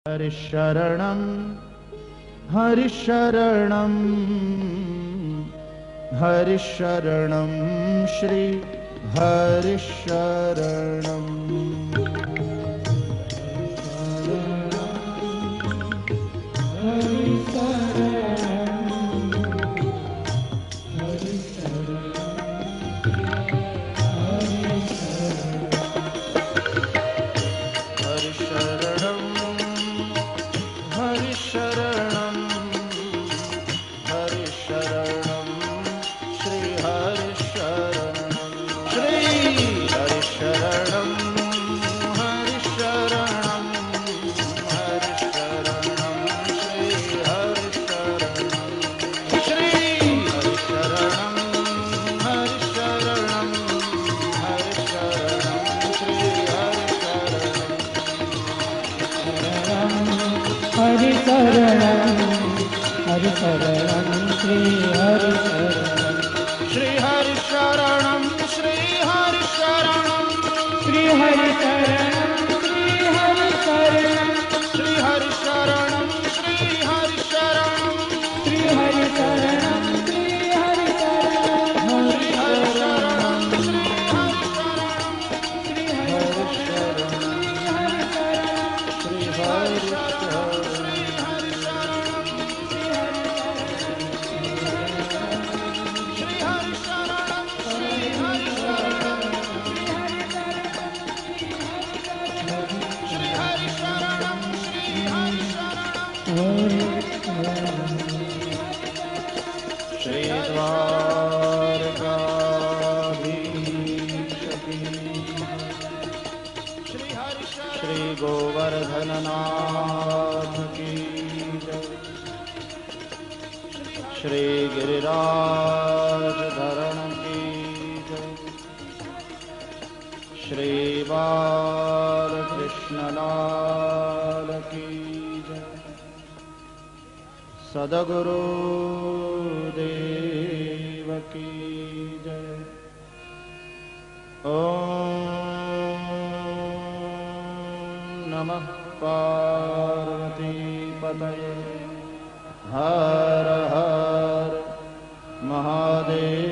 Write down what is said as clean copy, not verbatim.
हरिशरणं हरिशरणं हरिशरणं श्री हरिशरणं हरिशरणं श्री हरिशरणं श्री हरिशरणं श्री हरिशरणं श्री हरिशरणं श्री हरिशरणं श्री हरिशरणं श्री हरिशरणं श्री हरिशरणं श्री हरिशरणं श्री हरिशरणं श्री श्री गोवर्धननाथ की जय। श्री गिरिराज धरण की जय। श्री बालकृष्णलाल की जय। सद्गुरु देव की जय। ओम नमः पार्वती पतये हर हर महादेव।